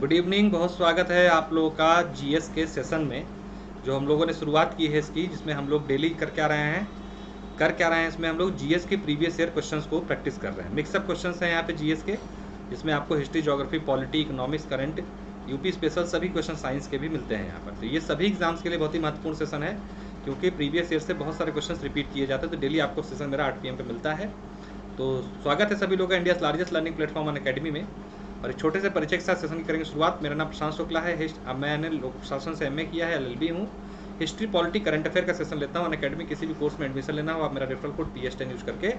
Good evening. बहुत स्वागत है आप लोगों का जीएस के सेशन में जो हम लोगों ने शुरुआत की है इसकी, जिसमें हम लोग डेली कर क्या रहे हैं इसमें हम लोग जीएस के प्रीवियस ईयर क्वेश्चंस को प्रैक्टिस कर रहे हैं। मिक्सअप क्वेश्चंस हैं यहाँ पे जीएस के, जिसमें आपको history, geography, polity, economics, current, UP special सभी क्वेश्चन साइंस के भी मिलते हैं यहाँ पर। तो ये सभी एग्जाम्स के लिए बहुत ही महत्वपूर्ण सेशन है, क्योंकि प्रीवियस ईयर से बहुत सारे क्वेश्चन रिपीट किए जाते हैं। तो डेली आपको सेशन मेरा 8 PM पे मिलता है। तो स्वागत है सभी लोगों का India largest learning platform Unacademy में। और एक छोटे से परिचय के साथ सेशन की करेंगे शुरुआत। मेरा नाम प्रशांत शुक्ला है। मैंने लोक प्रशासन से MA किया है, LLB हूँ। हिस्ट्री, पॉलिटी, करंट अफेयर का सेशन लेता हूँ। अनअकैडमी किसी भी कोर्स में एडमिशन लेना हो, आप मेरा रेफरल कोड PS10 यूज करके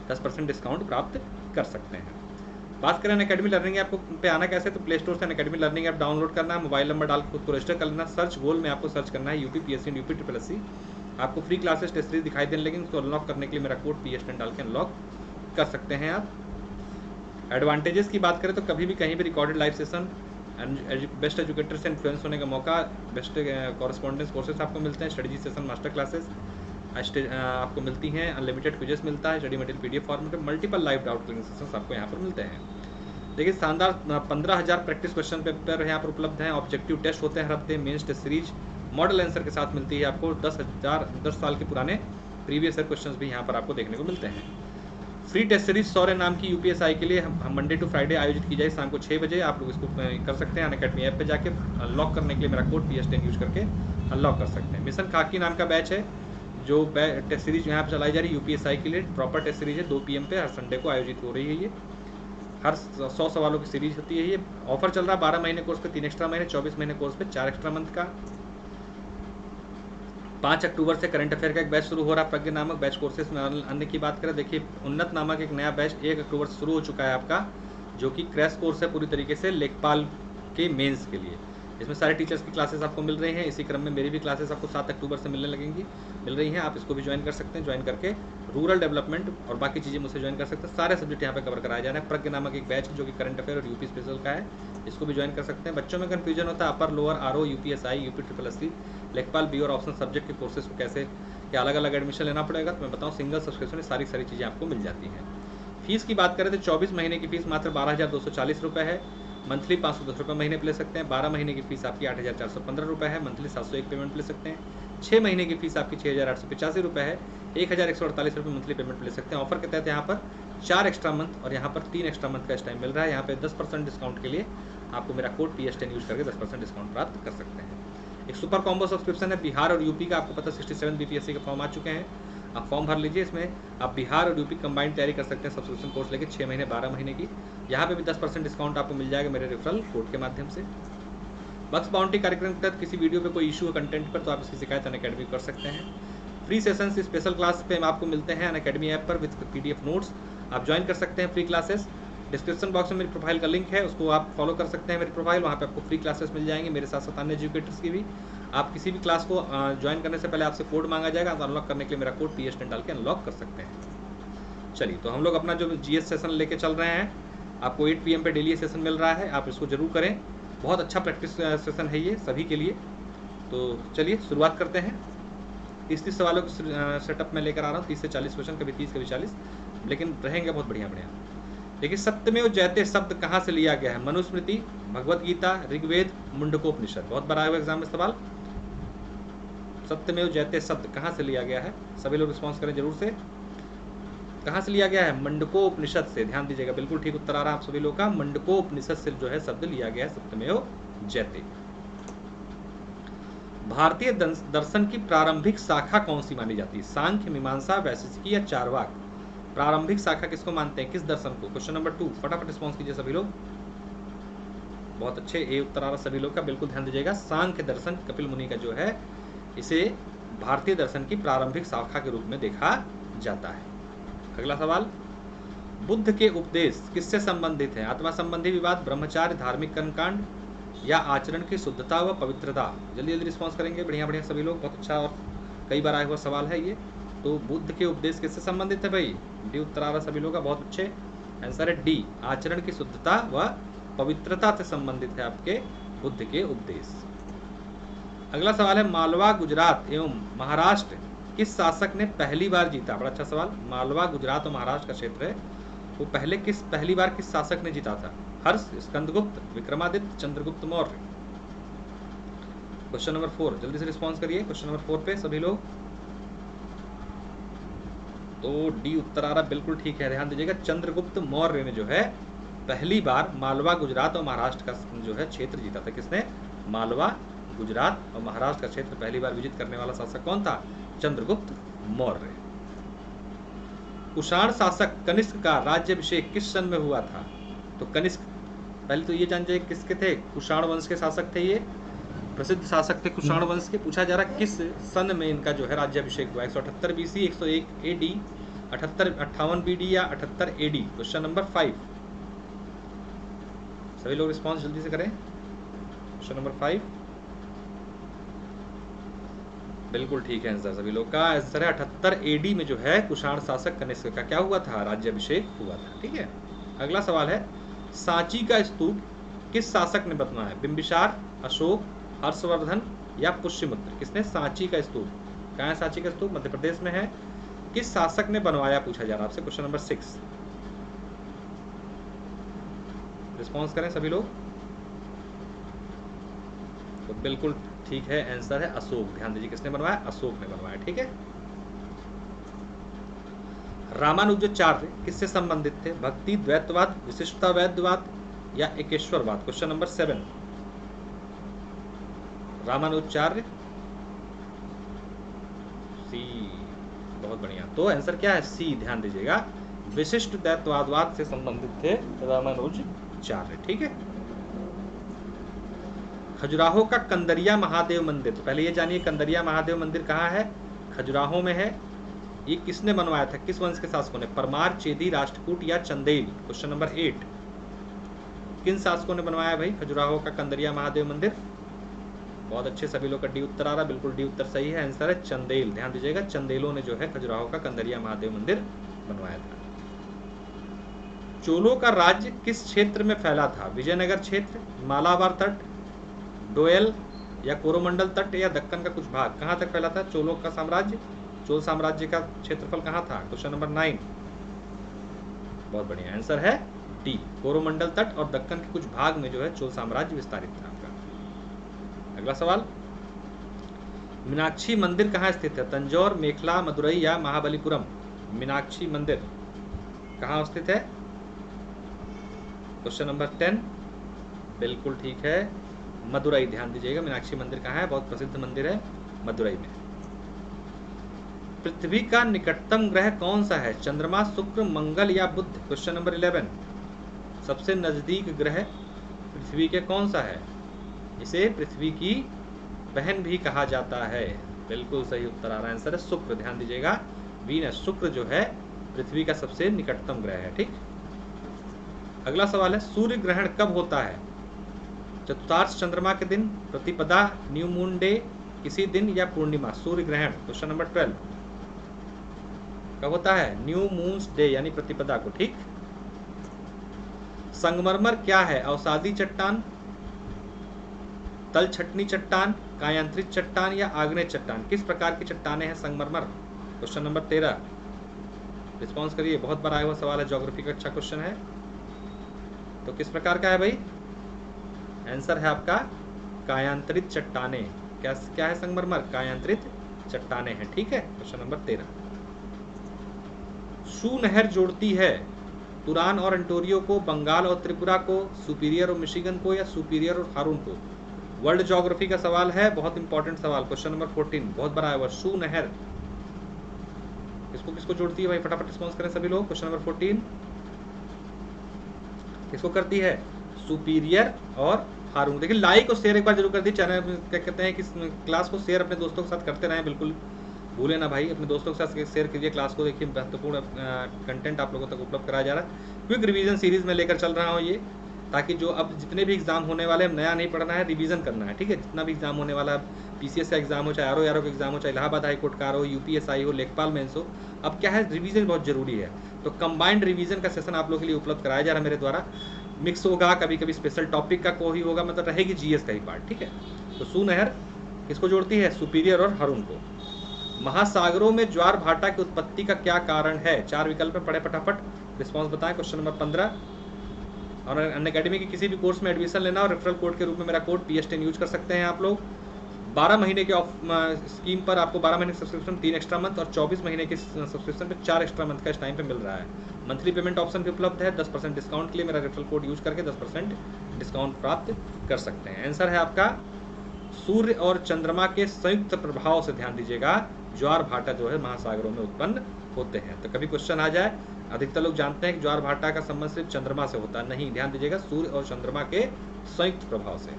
10% डिस्काउंट प्राप्त कर सकते हैं। बात करें अनअकैडमी लर्निंग ऐप पे आना कैसे, तो प्ले स्टोर से अनअकैडमी लर्निंग ऐप डाउनलोड करना है, मोबाइल नंबर डाल के खुद को रजिस्टर कर लेना। सर्च गोल में आपको सर्च करना है यूपी PSC यूपी SSC। आपको फ्री क्लासेस टेस्ट सीरीज दिखाई देने लगेंगे। उसको अनलॉक करने के लिए मेरा कोड PS10 डाल के अनलॉक कर सकते हैं आप। एडवांटेजेस की बात करें तो कभी भी कहीं भी recorded live session, best educator से इन्फ्लुएंस होने का मौका, बेस्ट कॉरेस्पॉन्डेंस कोर्सेस आपको मिलते हैं, स्टडी सेशन, मास्टर क्लासेस आपको मिलती हैं, अनलिमिटेड क्विजेस मिलता है, स्टडी मटेरियल PDF फॉर्मेट में, multiple live doubt clearing sessions आपको यहाँ पर मिलते हैं। देखिए शानदार 15,000 प्रैक्टिस क्वेश्चन पेपर यहाँ पर उपलब्ध हैं। ऑब्जेक्टिव टेस्ट होते हैं हर हफ्ते, mains test series model answer के साथ मिलती है आपको। 10 साल के पुराने प्रीवियस ईयर क्वेश्चंस भी यहाँ पर आपको देखने को मिलते हैं। फ्री टेस्ट सीरीज सौर्य नाम की UPSI के लिए हम मंडे टू फ्राइडे आयोजित की जाए शाम को 6 बजे। आप लोग इसको कर सकते हैं अनअकैडमी ऐप पे जाके। अनलॉक करने के लिए मेरा कोड PS10 यूज करके अनलॉक कर सकते हैं। मिशन खाकी नाम का बैच है, जो टेस्ट सीरीज यहाँ पर चलाई जा रही है UPSI के लिए। प्रॉपर टेस्ट सीरीज है, 2 PM पे हर संडे को आयोजित हो रही है। ये हर 100 सवालों की सीरीज होती है। ये ऑफर चल रहा है 12 महीने कोर्स पे 3 एक्स्ट्रा महीने, 24 महीने कोर्स पे 4 एक्स्ट्रा मंथ का। 5 अक्टूबर से करंट अफेयर का एक बैच शुरू हो रहा है, प्रज्ञा नामक बैच। कोर्सेज में अन्य की बात करें, देखिए उन्नत नामक एक नया बैच 1 अक्टूबर से शुरू हो चुका है आपका, जो कि क्रैश कोर्स है पूरी तरीके से लेखपाल के मेंस के लिए। इसमें सारे टीचर्स की क्लासेस आपको मिल रही हैं। इसी क्रम में मेरी भी क्लासेस आपको 7 अक्टूबर से मिल रही हैं। आप इसको भी ज्वाइन कर सकते हैं। ज्वाइन करके रूरल डेवलपमेंट और बाकी चीज़ें मुझसे ज्वाइन कर सकते हैं। सारे सब्जेक्ट यहाँ पे कवर कराया जा रहा है। प्रज्ञा नामक एक बैच जो कि करंट अफेयर और यूपी स्पेशल का है, इसको भी ज्वाइन कर सकते हैं। बच्चों में कन्फ्यूजन होता है upper lower RO, UPSI, UP SSC, लेखपाल B और ऑप्शनल सब्जेक्ट के कोर्सेज को कैसे क्या अलग अलग एडमिशन लेना पड़ेगा, तो मैं बताऊँ सिंगल सब्सक्रिप्शन में सारी चीज़ें आपको मिल जाती हैं। फीस की बात करें तो 24 महीने की फीस मात्र 12,240 रुपये है। मंथली 510 रुपये महीने पे ले सकते हैं। 12 महीने की फीस आपकी 8,415 रुपये है। मंथली 701 पेमेंट ले सकते हैं। 6 महीने की फीस आपकी 6,885 रुपये है। 1,148 रुपये मंथली पेमेंट ले सकते हैं। ऑफर के तहत यहाँ पर 4 एक्स्ट्रा मंथ और यहाँ पर 3 एक्स्ट्रा मंथ का इस टाइम मिल रहा है। यहाँ पे 10% डिस्काउंट के लिए आपको मेरा कोड PS10 यूज करके 10% डिस्काउंट प्राप्त कर सकते हैं। एक सुपर कॉम्बो सब्सक्रिप्शन है बिहार और यूपी का, आपको पता 67 BPSC के फॉर्म आ चुके हैं। आप फॉर्म भर लीजिए। इसमें आप बिहार और यूपी कंबाइंड तैयारी कर सकते हैं सब्सक्रिप्शन कोर्स लेके 6 महीने 12 महीने की। यहाँ पे भी 10% डिस्काउंट आपको मिल जाएगा मेरे रेफरल कोड के माध्यम से। बक्स बाउंड्री कार्यक्रम के तहत किसी वीडियो पे कोई इशू है कंटेंट पर, तो आप इसकी शिकायत अनअकैडमी कर सकते हैं। फ्री सेशंस स्पेशल क्लास पे आपको मिलते हैं अनअकैडमी ऐप पर विद PDF नोट्स। आप ज्वाइन कर सकते हैं फ्री क्लासेस। डिस्क्रिप्शन बॉक्स में मेरी प्रोफाइल का लिंक है, उसको आप फॉलो कर सकते हैं मेरी प्रोफाइल। वहाँ पे आपको फ्री क्लासेस मिल जाएंगे, मेरे साथ साथ अन्य एजुकेटर्स की भी। आप किसी भी क्लास को ज्वाइन करने से पहले आपसे कोड मांगा जाएगा, तो अनलॉक करने के लिए मेरा कोड PS10 डाल के अनलॉक कर सकते हैं। चलिए, तो हम लोग अपना जो GS सेशन लेके चल रहे हैं, आपको 8 PM पे डेली सेशन मिल रहा है। आप इसको जरूर करें, बहुत अच्छा प्रैक्टिस सेशन है ये सभी के लिए। तो चलिए शुरुआत करते हैं। 30 सवालों की सेटअप में लेकर आ रहा हूँ। 30 से 40 क्वेश्चन, कभी 30 कभी 40, लेकिन रहेंगे बहुत बढ़िया। देखिए सत्यमेव जयते शब्द कहाँ से लिया गया है? मनुस्मृति, भगवत गीता, ऋग्वेद, मुंडकोपनिषद। बहुत बार आया हुआ एग्जाम में सवाल। सत्यमेव जयते शब्द कहाँ से लिया गया है? सभी लोग रिस्पॉन्स करें जरूर से। कहाँ से लिया गया है? मुंडकोपनिषद से। ध्यान दीजिएगा, बिल्कुल ठीक उत्तर आ रहा है आप सभी लोग का। मुंडकोपनिषद से जो है शब्द लिया गया है सत्यमेव जयते। भारतीय दर्शन की प्रारंभिक शाखा कौन सी मानी जाती है? सांख्य, मीमांसा, वैशेषिकी या चार्वाक? प्रारंभिक शाखा किसको मानते हैं, किस दर्शन को? क्वेश्चन नंबर 2, फटाफट रिस्पॉन्स कीजिए सभी लोग। बहुत अच्छे, ए उत्तर आ रहा सभी लोग का। बिल्कुल ध्यान दीजिएगा, सांख्य दर्शन कपिल मुनि का जो है, इसे भारतीय दर्शन की प्रारंभिक शाखा के रूप में देखा जाता है। अगला सवाल, बुद्ध के उपदेश किससे संबंधित है? आत्मा संबंधी विवाद, ब्रह्मचार्य, धार्मिक कर्मकांड या आचरण की शुद्धता व पवित्रता? जल्दी जल्दी रिस्पॉन्स करेंगे, बढ़िया बढ़िया सभी लोग। बहुत अच्छा और कई बार आया हुआ सवाल है ये। तो बुद्ध के उपदेश किससे संबंधित है भाई? डी उत्तर आ रहा सभी लोग का। बहुत अच्छे, आंसर है डी, आचरण की शुद्धता व पवित्रता से संबंधित है आपके बुद्ध के उपदेश। अगला सवाल है, मालवा, गुजरात एवं महाराष्ट्र किस शासक ने पहली बार जीता? बड़ा अच्छा सवाल। मालवा, गुजरात और महाराष्ट्र का क्षेत्र है, वो पहली बार किस शासक ने जीता था? हर्ष, स्कंदगुप्त, विक्रमादित्य, चंद्रगुप्त मौर्य। क्वेश्चन नंबर 4, जल्दी से रिस्पॉन्स करिए क्वेश्चन नंबर 4 पे सभी लोग। तो डी उत्तर आ रहा, बिल्कुल ठीक है। ध्यान दीजिएगा, चंद्रगुप्त मौर्य ने जो है पहली बार मालवा, गुजरात और महाराष्ट्र का जो है क्षेत्र जीता था। किसने? मालवा, गुजरात और महाराष्ट्र का क्षेत्र पहली बार विजित करने वाला शासक कौन था? चंद्रगुप्त मौर्य। कुषाण शासक कनिष्क का राज्याभिषेक किस सन में हुआ था? तो कनिष्क, पहले तो ये जान जाइए किसके थे? कुषाण वंश के शासक थे, ये प्रसिद्ध शासक थे कुषाण वंश के। पूछा जा रहा किस सन में इनका जो है राज्याभिषेक हुआ? 178 BC, 101 AD, 58 BD या 78 AD? क्वेश्चन नंबर 5, सभी लोग रिस्पॉन्स जल्दी से करें। क्वेश्चन नंबर 5 बिल्कुल ठीक है आंसर, सभी लोग का आंसर है 78 AD में जो है कुषाण शासक कनिष्क का क्या हुआ था? राज्याभिषेक हुआ था। ठीक है, अगला सवाल है, सांची का स्तूप किस शासक ने बनवाया? बिंबिसार, अशोक, हर्षवर्धन या पुष्यमित्र? किसने सांची का स्तूप? कहाँ है सांची का स्तूप? मध्य प्रदेश में है। किस शासक ने बनवाया पूछा जा रहा आपसे। क्वेश्चन नंबर 6, रिस्पॉन्स करें सभी लोग। तो बिल्कुल ठीक है, आंसर है अशोक। ध्यान दीजिए, किसने बनवाया? अशोक ने बनवाया। ठीक है, रामानुजाचार्य किससे संबंधित थे? भक्ति, द्वैतवाद, विशिष्टाद्वैतवाद या एकेश्वरवाद? क्वेश्चन नंबर 7, रामानुजाचार्य, सी, बहुत बढ़िया। तो आंसर क्या है? सी। ध्यान दीजिएगा, विशिष्ट द्वैतवाद से संबंधित थे रामानुजाचार्य। ठीक है, खजुराहो का कंदरिया महादेव मंदिर, तो पहले ये जानिए कंदरिया महादेव मंदिर कहाँ है? खजुराहो में है। ये किसने बनवाया था? किस वंश के शासकों ने? परमार, चेदी, राष्ट्रकूट या चंदेल? क्वेश्चन नंबर 8, किन शासकों ने बनवाया भाई खजुराहो का कंदरिया महादेव मंदिर? बहुत अच्छे, सभी लोग का डी उत्तर आ रहा, बिल्कुल डी उत्तर सही है। आंसर है चंदेल। ध्यान दीजिएगा, चंदेलों ने जो है खजुराहो का कंदरिया महादेव मंदिर बनवाया था। चोलों का राज्य किस क्षेत्र में फैला था? विजयनगर क्षेत्र, मालाबार तट, डोयल या कोरोमंडल तट या दक्कन का कुछ भाग? कहां तक फैला था चोलों का साम्राज्य? चोल साम्राज्य का क्षेत्रफल कहां था? क्वेश्चन नंबर 9, बहुत बढ़िया, आंसर है डी, कोरोमंडल तट और दक्कन के कुछ भाग में जो है चोल साम्राज्य विस्तारित था आपका। अगला सवाल, मीनाक्षी मंदिर कहाँ स्थित है? तंजौर, मेखला, मदुरई या महाबलीपुरम? मीनाक्षी मंदिर कहाँ स्थित है? क्वेश्चन नंबर 10, बिल्कुल ठीक है, मदुरई। ध्यान दीजिएगा, मीनाक्षी मंदिर कहाँ है? बहुत प्रसिद्ध मंदिर है, मदुरई में। पृथ्वी का निकटतम ग्रह कौन सा है? चंद्रमा, शुक्र, मंगल या बुध? क्वेश्चन नंबर 11, सबसे नजदीक ग्रह पृथ्वी के कौन सा है? इसे पृथ्वी की बहन भी कहा जाता है। बिल्कुल सही उत्तर आ रहा है, आंसर है शुक्र। ध्यान दीजिएगा, वीनस, शुक्र जो है पृथ्वी का सबसे निकटतम ग्रह है। ठीक, अगला सवाल है, सूर्य ग्रहण कब होता है? चतुर्थांश चंद्रमा के दिन, प्रतिपदा, न्यू मून डे, किसी दिन या पूर्णिमा? सूर्य ग्रहण क्वेश्चन नंबर 12 कब होता है? न्यू मून्स डे यानी प्रतिपदा को। ठीक, संगमरमर क्या है? अवसादी चट्टान, तलछटनी चट्टान, कायांतरित चट्टान या आग्नेय चट्टान? किस प्रकार की चट्टानें हैं संगमरमर? क्वेश्चन नंबर 13, रिस्पॉन्स करिए, बहुत बार आया हुआ सवाल है, ज्योग्राफी का अच्छा क्वेश्चन है। तो किस प्रकार का है भाई? आंसर है आपका कायांतरित चट्टाने। क्या है संगमरमर? कायांतरित चट्टाने हैं। ठीक है, क्वेश्चन नंबर 13। शू नहर जोड़ती है तुरान और अंटोरियो को, बंगाल और त्रिपुरा को, सुपीरियर और मिशिगन को या सुपीरियर और हारून को? वर्ल्ड ज्योग्राफी का सवाल है, बहुत इंपॉर्टेंट सवाल, क्वेश्चन नंबर 14, बहुत बड़ा है। शू नहर किसको जोड़ती है भाई? फटाफट रिस्पॉन्स करें सभी लोग। क्वेश्चन नंबर 14 किसको करती है? सुपीरियर और हारून। देखिए, लाइक और शेयर एक बार जरूर कर दी। चैनल क्या कहते हैं कि क्लास को शेयर अपने दोस्तों के साथ करते रहें, बिल्कुल भूले ना भाई, अपने दोस्तों के साथ शेयर कीजिए क्लास को। देखिए, महत्वपूर्ण कंटेंट आप लोगों तक उपलब्ध कराया जा रहा है। क्विक रिवीजन सीरीज में लेकर चल रहा हूँ ये, ताकि जो अब जितने भी एग्जाम होने वाले हैं, नया नहीं पढ़ना है, रिवीजन करना है। ठीक है, जितना भी एग्जाम होने वाला है, पीसीएस का एग्जाम हो, चाहे आरओ का एग्जाम हो, चाहे इलाहाबाद हाईकोर्ट का हो, यूपीएसआई हो, लेखपाल मेंस हो, अब क्या है, रिवीजन बहुत जरूरी है। तो कंबाइंड रिवीजन का सेशन आप लोगों के लिए उपलब्ध कराया जा रहा है मेरे द्वारा। मिक्स होगा, कभी कभी स्पेशल टॉपिक का कोई होगा, मतलब रहेगी जीएस का ही पार्ट। ठीक है, तो शू नहर किसको जोड़ती है? सुपीरियर और हारून को। महासागरों में ज्वार भाटा की उत्पत्ति का क्या कारण है? 4 विकल्प में पढ़े फटाफट। रिस्पॉन्स बताएं। क्वेश्चन नंबर 15, और अनअकैडमी के किसी भी कोर्स में एडमिशन लेना और रेफरल कोड के रूप में मेरा कोड PS10 यूज कर सकते हैं आप लोग। 12 महीने के स्कीम पर आपको 12 महीने के सब्सक्रिप्शन 3 एक्स्ट्रा मंथ और 24 महीने के सब्सक्रिप्शन पे 4 एक्स्ट्रा मंथ का इस टाइम पे मिल रहा है। मंथली पेमेंट ऑप्शन भी उपलब्ध है। 10% डिस्काउंट के लिए मेरा रेफरल कोड यूज करके 10% डिस्काउंट प्राप्त कर सकते हैं। आंसर है आपका सूर्य और चंद्रमा के संयुक्त प्रभाव से, ध्यान दीजिएगा, ज्वार भाटा जो है महासागरों में उत्पन्न होते हैं। तो कभी क्वेश्चन आ जाए, अधिकतर लोग जानते हैं कि ज्वार भाटा का संबंध सिर्फ चंद्रमा से होता है, नहीं, ध्यान दीजिएगा, सूर्य और चंद्रमा के संयुक्त प्रभाव से।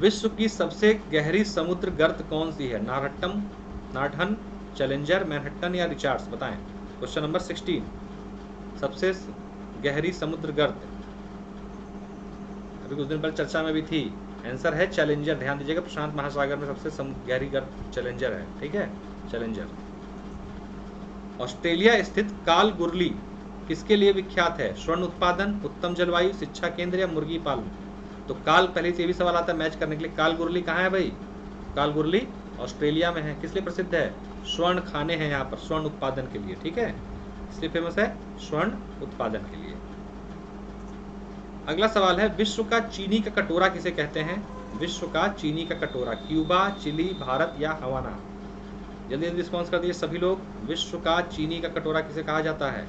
विश्व की सबसे गहरी समुद्र गर्त कौन सी है? नारहट्टन, चैलेंजर, मैनहट्टन या रिचार्ड्स? बताएं। क्वेश्चन नंबर 16, सबसे गहरी समुद्र गर्त अभी कुछ दिन पहले चर्चा में भी थी। आंसर है चैलेंजर। ध्यान दीजिएगा, प्रशांत महासागर में सबसे गहरी गर्त चैलेंजर है। ठीक है, चैलेंजर। ऑस्ट्रेलिया स्थित कालगुरली किसके लिए विख्यात है? स्वर्ण उत्पादन, उत्तम जलवायु, शिक्षा केंद्र या मुर्गी पालन? तो काल, पहले से ये भी सवाल आता है मैच करने के लिए, कालगुरली कहाँ है भाई? कालगुरली ऑस्ट्रेलिया में है। किस लिए प्रसिद्ध है? स्वर्ण खाने हैं यहाँ पर, स्वर्ण उत्पादन के लिए। ठीक है, इसलिए फेमस है, स्वर्ण उत्पादन के लिए। अगला सवाल है, विश्व का चीनी का कटोरा किसे कहते हैं? विश्व का चीनी का कटोरा, क्यूबा, चिली, भारत या हवाना? जल्दी जल्दी रिस्पॉन्स कर दीजिए सभी लोग। विश्व का चीनी का कटोरा किसे कहा जाता है?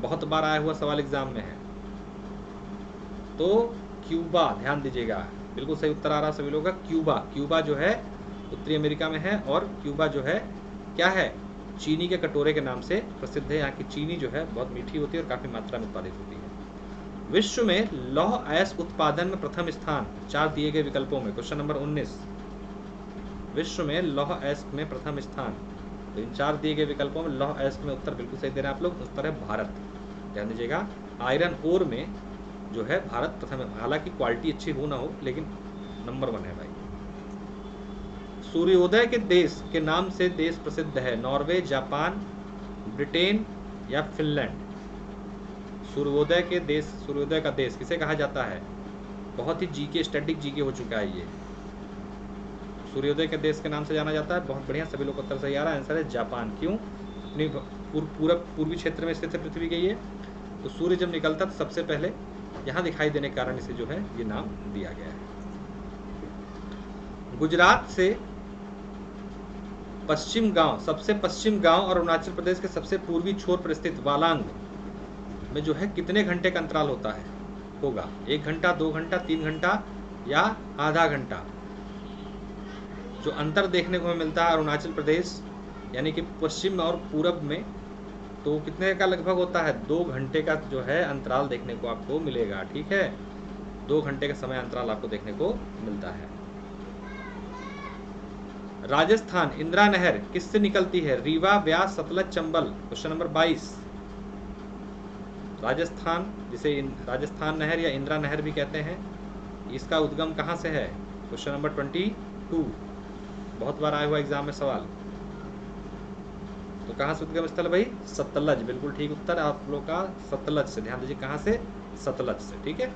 बहुत बार आया हुआ सवाल एग्जाम में है। तो क्यूबा, ध्यान दीजिएगा, बिल्कुल सही उत्तर आ रहा सभी लोगों का, क्यूबा। क्यूबा जो है उत्तरी अमेरिका में है, और क्यूबा जो है क्या है? चीनी के कटोरे के नाम से प्रसिद्ध है। यहाँ की चीनी जो है बहुत मीठी होती है और काफी मात्रा में उत्पादित होती है। विश्व में लौह अयस्क उत्पादन में प्रथम स्थान, 4 दिए गए विकल्पों में। क्वेश्चन नंबर 19, विश्व में लौह अयस्क में प्रथम स्थान, तो इन 4 दिए गए विकल्पों में लौह अयस्क में उत्तर बिल्कुल सही दे रहे हैं आप लोग। उत्तर है भारत। ध्यान दीजिएगा, आयरन ओर में जो है भारत प्रथम है। हालांकि क्वालिटी अच्छी हो ना हो, लेकिन नंबर 1 है भाई। सूर्योदय के देश के नाम से देश प्रसिद्ध है? नॉर्वे, जापान, ब्रिटेन या फिनलैंड? सूर्योदय के देश, सूर्योदय का देश किसे कहा जाता है? बहुत ही जीके, स्टैटिक जीके हो चुका है ये। सूर्योदय के देश के नाम से जाना जाता है। बहुत बढ़िया, सभी लोग उत्तर सही आ रहा है। आंसर है जापान। क्यों? अपनी पूरा पूर्वी क्षेत्र में स्थित है पृथ्वी के ये, तो सूर्य जब निकलता तो सबसे पहले यहाँ दिखाई देने के कारण इसे जो है ये नाम दिया गया है। गुजरात से पश्चिम गांव, सबसे पश्चिम गांव और अरुणाचल प्रदेश के सबसे पूर्वी छोर पर स्थित वालांग में जो है कितने घंटे का अंतराल होगा? 1 घंटा, 2 घंटा, 3 घंटा या आधा घंटा? जो अंतर देखने को मिलता है अरुणाचल प्रदेश यानी कि पश्चिम और पूरब में, तो कितने का लगभग होता है? 2 घंटे का जो है अंतराल देखने को आपको मिलेगा। ठीक है, 2 घंटे का समय अंतराल आपको देखने को मिलता है। राजस्थान, इंदिरा नहर किससे निकलती है? रीवा, ब्यास, सतलज, चंबल? क्वेश्चन नंबर 22, राजस्थान, जिसे राजस्थान नहर या इंदिरा नहर भी कहते हैं, इसका उद्गम कहां से है? क्वेश्चन नंबर 22, बहुत बार आया हुआ एग्जाम में सवाल। तो कहां से उद्गम स्थल भाई? सतलज, बिल्कुल ठीक उत्तर आप लोग का, सतलज से। ध्यान दीजिए, कहां से? सतलज से। ठीक है।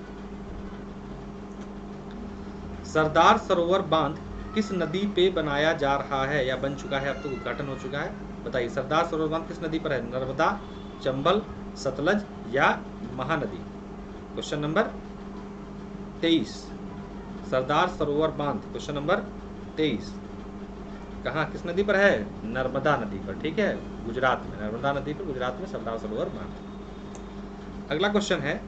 सरदार सरोवर बांध किस नदी पे बनाया जा रहा है या बन चुका है? अब तो उद्घाटन हो चुका है। बताइए, सरदार सरोवर बांध किस नदी पर है? नर्मदा, चंबल, सतलज या महानदी? क्वेश्चन नंबर 23, सरदार सरोवर बांध, क्वेश्चन नंबर 23 कहाँ, किस नदी पर है? नर्मदा नदी पर। ठीक है, गुजरात में, नर्मदा नदी पर गुजरात में सरदार सरोवर बांध। अगला क्वेश्चन है,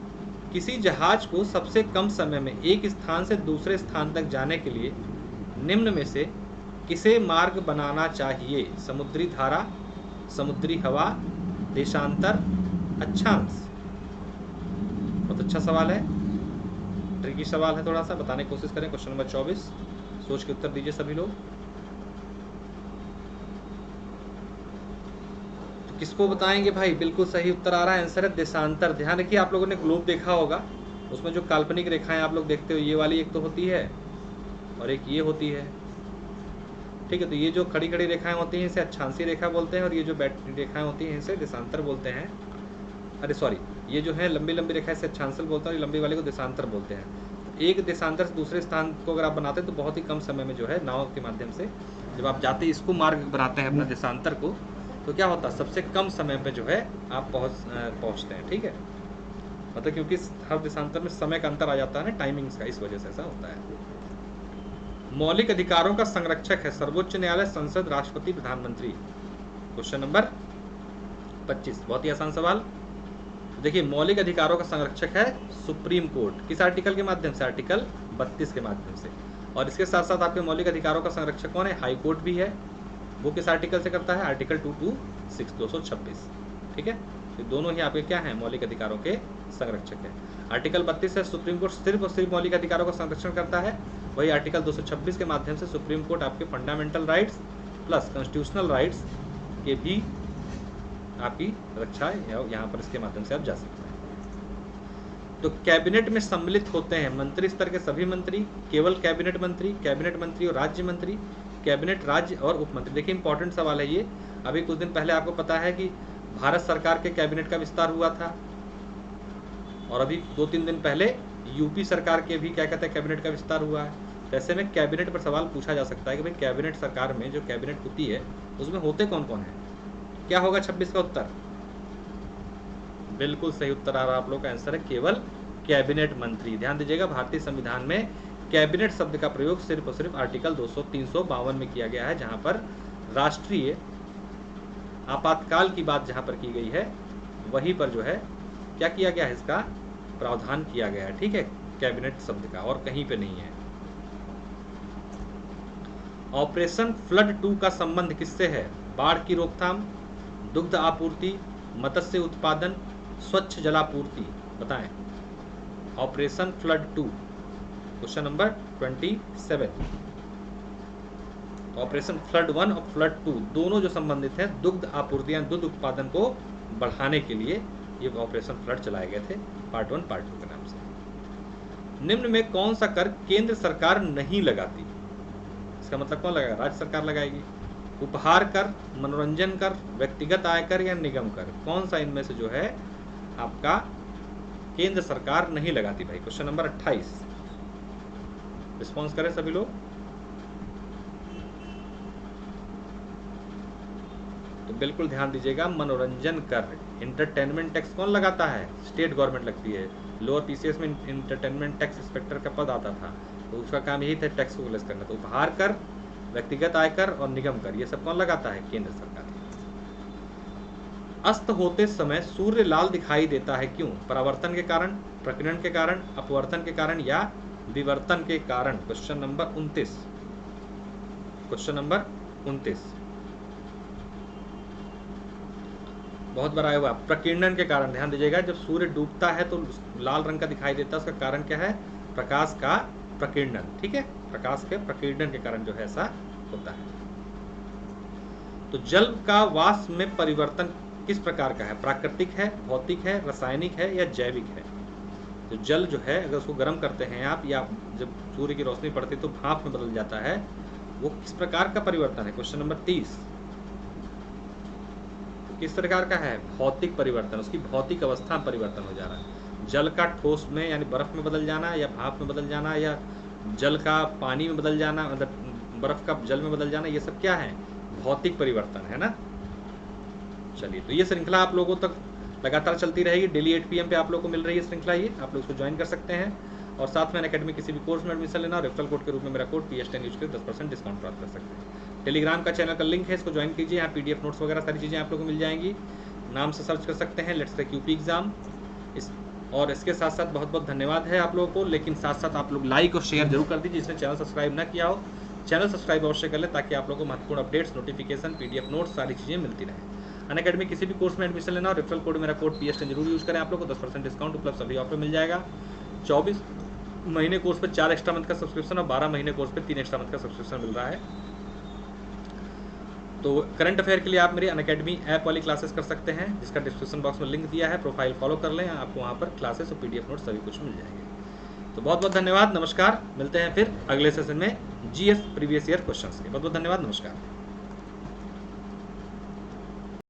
किसी जहाज को सबसे कम समय में एक स्थान से दूसरे स्थान तक जाने के लिए निम्न में से किसे मार्ग बनाना चाहिए? समुद्री धारा, समुद्री हवा, देशांतर, अक्षांश? बहुत अच्छा सवाल है, ट्रिकी सवाल है, थोड़ा सा बताने की कोशिश करें। क्वेश्चन नंबर 24, सोच के उत्तर दीजिए सभी लोग। तो किसको बताएंगे भाई? बिल्कुल सही उत्तर आ रहा है, आंसर है देशांतर। ध्यान रखिए, आप लोगों ने ग्लोब देखा होगा, उसमें जो काल्पनिक रेखाएं आप लोग देखते हो, ये वाली एक तो होती है और एक ये होती है। ठीक है, तो ये जो खड़ी खड़ी रेखाएं होती हैं इसे अक्षांशी रेखा बोलते हैं, और ये जो बैठनी रेखाएं होती हैं इसे देशांतर बोलते हैं। अरे सॉरी, ये जो है लंबी लंबी रेखा इसे अक्षांशल बोलते हैं, और लंबी वाले को देशांतर बोलते हैं। एक देशांतर से दूसरे स्थान को अगर आप बनाते हैं तो बहुत ही कम समय में जो है नाव के माध्यम से जब आप जाते हैं, इसको मार्ग बनाते हैं अपना देशांतर को, तो क्या होता है, सबसे कम समय पे जो है आप पहुंचते हैं, ठीक है। मतलब क्योंकि हर देशांतर में समय का अंतर आ जाता है ना, टाइमिंग्स का, इस वजह से ऐसा होता है। मौलिक अधिकारों का संरक्षक है सर्वोच्च न्यायालय, संसद, राष्ट्रपति, प्रधानमंत्री। क्वेश्चन नंबर 25, बहुत ही आसान सवाल। देखिए, मौलिक अधिकारों का संरक्षक है सुप्रीम कोर्ट। किस आर्टिकल के माध्यम से? आर्टिकल 32 के माध्यम से। और इसके साथ साथ आपके मौलिक अधिकारों का संरक्षक कौन है? हाई कोर्ट भी है। वो किस आर्टिकल से करता है? आर्टिकल 226, 226, ठीक है। तो दोनों ही आपके क्या हैं? मौलिक अधिकारों के संरक्षक है। आर्टिकल 32 से सुप्रीम कोर्ट सिर्फ और सिर्फ मौलिक अधिकारों का संरक्षण करता है। वही आर्टिकल 226 के माध्यम से सुप्रीम कोर्ट आपके fundamental rights plus constitutional rights के भी आपकी रक्षा यहाँ पर इसके माध्यम से आप जा सकते हैं। तो कैबिनेट में सम्मिलित होते हैं मंत्री स्तर के सभी मंत्री, केवल कैबिनेट मंत्री और राज्य मंत्री, कैबिनेट राज्य और उप मंत्री। देखिए, इंपॉर्टेंट सवाल है ये। अभी कुछ दिन पहले आपको पता है कि भारत सरकार के कैबिनेट का विस्तार हुआ था, और अभी 2-3 दिन पहले यूपी सरकार के भी क्या कहते हैं कैबिनेट का विस्तार हुआ है। तो ऐसे में कैबिनेट पर सवाल पूछा जा सकता है कि भाई कैबिनेट सरकार में जो कैबिनेट होती है उसमें होते कौन कौन है? क्या होगा 26 का उत्तर? बिल्कुल सही उत्तर आ रहा है आप लोग का, आंसर है केवल कैबिनेट मंत्री। ध्यान दीजिएगा, भारतीय संविधान में कैबिनेट शब्द का प्रयोग सिर्फ और सिर्फ आर्टिकल 352 में किया गया है, जहां पर राष्ट्रीय आपातकाल की बात जहां पर की गई है वहीं पर जो है क्या किया गया है, इसका प्रावधान किया गया है, ठीक है, कैबिनेट शब्द का, और कहीं पे नहीं है। ऑपरेशन फ्लड 2 का संबंध किससे है? बाढ़ की रोकथाम, दुग्ध आपूर्ति, मत्स्य उत्पादन, स्वच्छ जलापूर्ति। बताएं। Operation flood 2, question number 27। Operation flood 1 और फ्लड 2 दोनों जो संबंधित हैं दुग्ध आपूर्ति या दुग्ध उत्पादन को बढ़ाने के लिए ये ऑपरेशन फ्लड चलाए गए थे, पार्ट 1 पार्ट 2 के नाम से। निम्न में कौन सा कर केंद्र सरकार नहीं लगाती? इसका मतलब कौन लगाएगा? राज्य सरकार लगाएगी। उपहार कर, मनोरंजन कर, व्यक्तिगत आयकर या निगम कर, कौन सा इनमें से जो है आपका केंद्र सरकार नहीं लगाती भाई? Question number 28। रिस्पॉन्स करें सभी लोग। तो बिल्कुल ध्यान दीजिएगा, मनोरंजन कर, इंटरटेनमेंट टैक्स कौन लगाता है? स्टेट गवर्नमेंट लगती है। लोअर पीसीएस में इंटरटेनमेंट टैक्स इंस्पेक्टर का पद आता था, तो उसका काम यही था टैक्स को कलेक्ट करना। तो उपहार कर, व्यक्तिगत आयकर और निगम कर, ये सब कौन लगाता है? केंद्र सरकार। अस्त होते समय सूर्य लाल दिखाई देता है, क्यों? परावर्तन के कारण, प्रकीर्णन के कारण, अपवर्तन के कारण या विवर्तन के कारण। Question number 29। क्वेश्चन नंबर 29 बहुत बार आया हुआ। प्रकीर्णन के कारण, ध्यान दीजिएगा, जब सूर्य डूबता है तो लाल रंग का दिखाई देता है, उसका कारण क्या है? प्रकाश का प्रकीर्णन, ठीक है, प्रकाश के प्रकीर्णन के कारण जो है ऐसा होता है। तो जल का वाष्प में परिवर्तन किस प्रकार का है? प्राकृतिक है, भौतिक है, रासायनिक है या जैविक है? तो जल जो है अगर उसको गर्म करते हैं आप, या जब सूर्य की रोशनी पड़ती है तो भाप में बदल जाता है, वो किस प्रकार का परिवर्तन है? Question number 30। किस प्रकार का है? भौतिक परिवर्तन, उसकी भौतिक अवस्था में परिवर्तन हो जा रहा है। जल का ठोस में यानी बर्फ में बदल जाना, या भाप में बदल जाना, या जल का पानी में बदल जाना, मतलब बर्फ का जल में बदल जाना, ये सब क्या है? भौतिक परिवर्तन है ना। चलिए, तो ये श्रृंखला आप लोगों तक लगातार चलती रहेगी। डेली 8 PM पे आप लोगों को मिल रही है श्रृंखला, ये आप लोग इसको ज्वाइन कर सकते हैं। और साथ में अकेडमी किसी भी कोर्स में एडमिशन लेना, रेफरल कोड के रूप में मेरा कोड PS10 यूज कर 10% डिस्काउंट प्राप्त कर सकते हैं। टेलीग्राम का चैनल का लिंक है, इसको ज्वाइन कीजिए। यहाँ PDF नोट्स वगैरह सारी चीज़ें आप लोगों को मिल जाएंगी। नाम से सर्च कर सकते हैं, लेट्स क्रैक यूपी एग्जाम। और इसके साथ साथ बहुत बहुत धन्यवाद है आप लोगों को। लेकिन साथ साथ आप लोग लाइक और शेयर जरूर कर दीजिए। जिसने चैनल सब्सक्राइब ना किया हो, चैनल सब्सक्राइब अवश्य कर ले, ताकि आप लोगों को महत्वपूर्ण अपडेट्स, नोटिफिकेशन, PDF नोट्स सारी चीज़ें मिलती रहें। अनअकैडमी किसी भी कोर्स में एडमिशन लेना और रेफरल कोड मेरा कोड PS10 जरूर यूज करें। आप लोग को 10% डिस्काउंट उपलब्ध सभी ऑफर मिल जाएगा। 24 महीने कोर्स पे 4 एक्स्ट्रा मंथ का सब्सक्रिप्शन और 12 महीने कोर्स पे 3 एक्स्ट्रा मंथ का सब्सक्रिप्शन मिल रहा है। तो करंट अफेयर के लिए आप मेरी अनअकैडमी ऐप वाली क्लासेस कर सकते हैं, जिसका डिस्क्रिप्शन बॉक्स में लिंक दिया है। प्रोफाइल फॉलो कर लें, आपको वहाँ पर क्लासेस और PDF नोट्स सभी कुछ मिल जाएंगे। तो बहुत बहुत धन्यवाद, नमस्कार। मिलते हैं फिर अगले सेशन में GS प्रीवियस ईयर क्वेश्चंस के। बहुत बहुत धन्यवाद, नमस्कार।